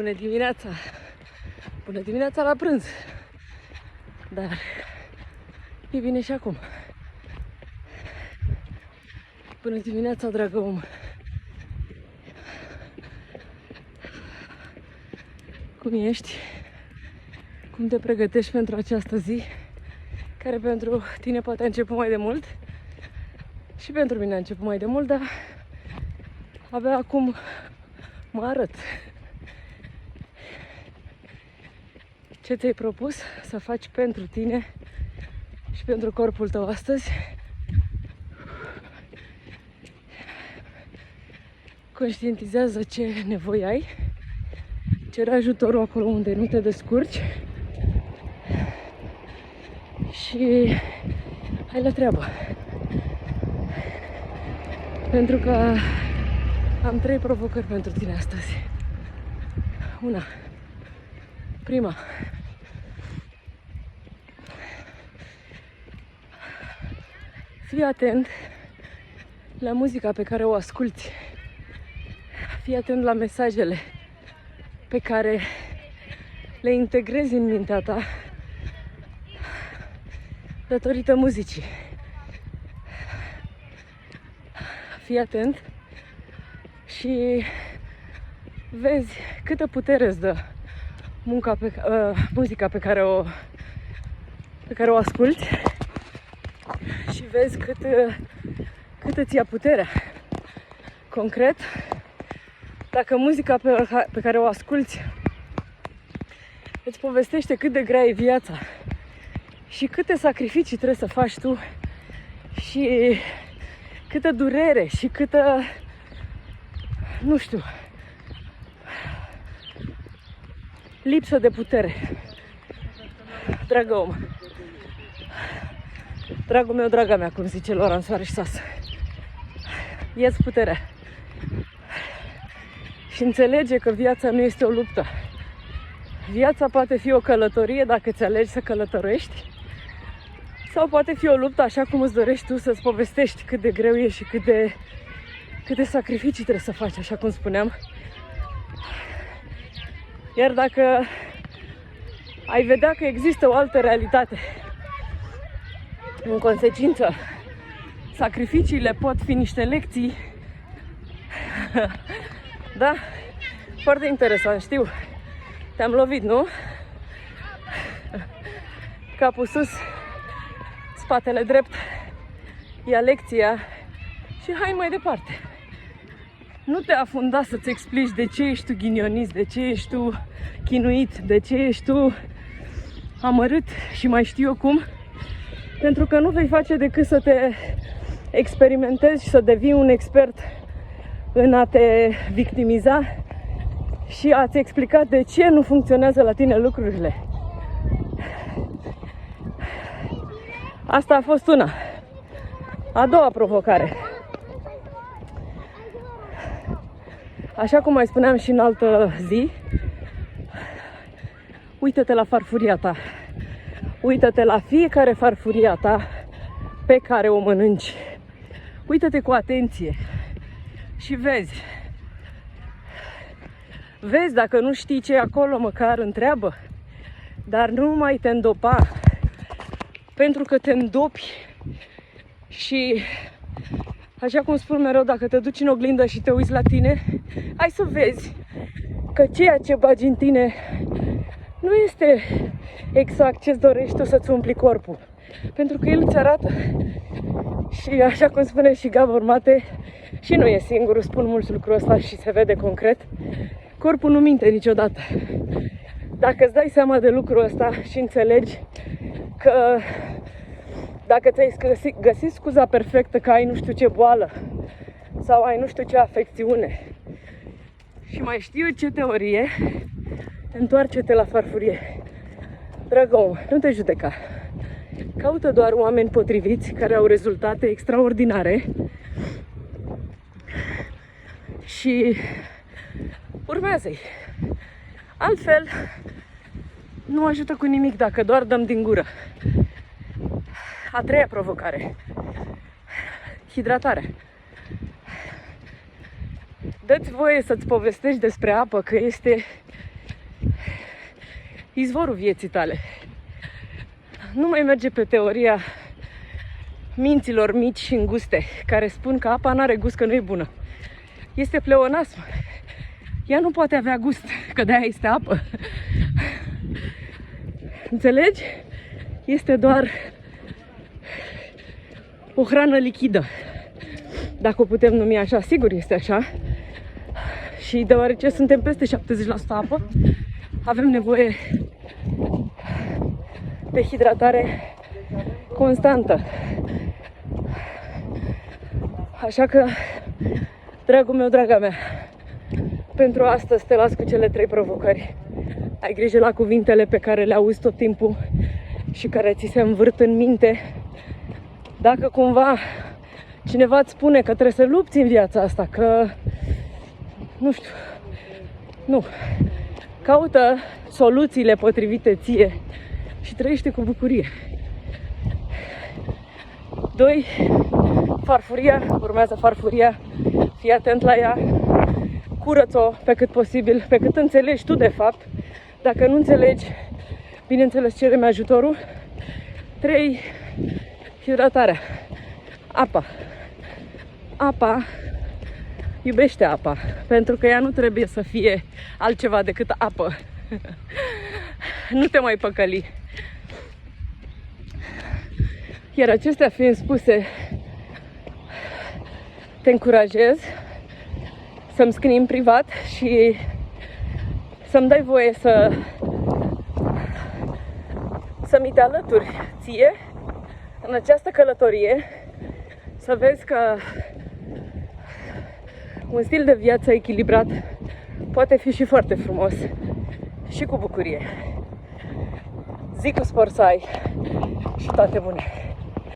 Bună dimineața! Bună dimineața la prânz! Dar e bine și acum. Bună dimineața, dragă om! Cum ești? Cum te pregătești pentru această zi? Care pentru tine poate a început mai de mult. Și pentru mine a început mai de mult, dar abia acum mă arăt. Ce ți-ai propus să faci pentru tine și pentru corpul tău astăzi? Conștientizează ce nevoi ai, cere ajutorul acolo unde nu te descurci și hai la treabă. Pentru că am 3 provocări pentru tine astăzi. Prima. Fii atent la muzica pe care o asculti. Fii atent la mesajele pe care le integrezi în mintea ta datorită muzicii. Fii atent și vezi câtă putere îți dă muzica pe care o asculti și vezi cât îți ia puterea. Concret, dacă muzica pe care o asculti îți povestește cât de grea e viața și câte sacrificii trebuie să faci tu și câtă durere și câtă, nu știu, lipsă de putere. Dragă om, dragul meu, draga mea, cum zice Loran Soare și Sas, ia-ți puterea și înțelege că viața nu este o luptă. Viața poate fi o călătorie dacă îți alegi să călătorești, sau poate fi o luptă așa cum îți dorești tu să-ți povestești cât de greu e și câte sacrificii trebuie să faci, așa cum spuneam. Iar dacă ai vedea că există o altă realitate, în consecință, sacrificiile pot fi niște lecții. Da? Foarte interesant, știu. Te-am lovit, nu? Capul sus, spatele drept, ia lecția și hai mai departe. Nu te afunda să-ți explici de ce ești tu ghinionist, de ce ești tu chinuit, de ce ești tu amărât și mai știu eu cum, pentru că nu vei face decât să te experimentezi și să devii un expert în a te victimiza și a-ți explica de ce nu funcționează la tine lucrurile. Asta a fost una. A doua provocare. Așa cum mai spuneam și în altă zi, uită-te la farfuria ta. Uită-te la fiecare farfuria ta pe care o mănânci. Uită-te cu atenție și vezi. Vezi, dacă nu știi ce e acolo, măcar întreabă. Dar nu mai te îndopa. Pentru că te îndopi și, așa cum spun mereu, dacă te duci în oglindă și te uiți la tine, hai să vezi că ceea ce bagi în tine nu este exact ce-ți dorești tu să-ți umpli corpul. Pentru că el îți arată. Și așa cum spune și Gabor Mate, și nu e singurul, spun mulți lucrul ăsta și se vede concret, corpul nu minte niciodată. Dacă îți dai seama de lucrul ăsta și înțelegi că dacă ți-ai găsit scuza perfectă că ai nu știu ce boală sau ai nu știu ce afecțiune și mai știu ce teorie, întoarce-te la farfurie. Dragă om, nu te judeca. Caută doar oameni potriviți care au rezultate extraordinare și urmează-i. Altfel, nu ajută cu nimic dacă doar dăm din gură. A treia provocare. Hidratarea. Dă-ți voie să-ți povestești despre apă, că este izvorul vieții tale. Nu mai merge pe teoria minților mici și înguste, care spun că apa n-are gust, că nu e bună. Este pleonasm. Ea nu poate avea gust, că de-aia este apă. Înțelegi? Este doar o hrană lichidă, dacă o putem numi așa. Sigur este așa. Și deoarece suntem peste 70% apă, avem nevoie de hidratare constantă. Așa că, dragul meu, draga mea, pentru astăzi te las cu cele 3 provocări. Ai grijă la cuvintele pe care le auzi tot timpul și care ți se învârt în minte. Dacă cumva cineva îți spune că trebuie să lupți în viața asta, că nu știu, nu, caută soluțiile potrivite ție și trăiește cu bucurie. 2. Farfuria, urmează farfuria, fii atent la ea, curăț-o pe cât posibil, pe cât înțelegi tu de fapt. Dacă nu înțelegi, bineînțeles, cere-mi ajutorul. 3. Hidratarea. Apa. Apa iubește apa, pentru că ea nu trebuie să fie altceva decât apă. Nu te mai păcăli. Iar acestea fiind spuse, te încurajez să-mi scrii în privat și să-mi dai voie să mi te alături ție în această călătorie, să vezi că un stil de viață echilibrat poate fi și foarte frumos și cu bucurie. Zi cu spor să ai și toate bune!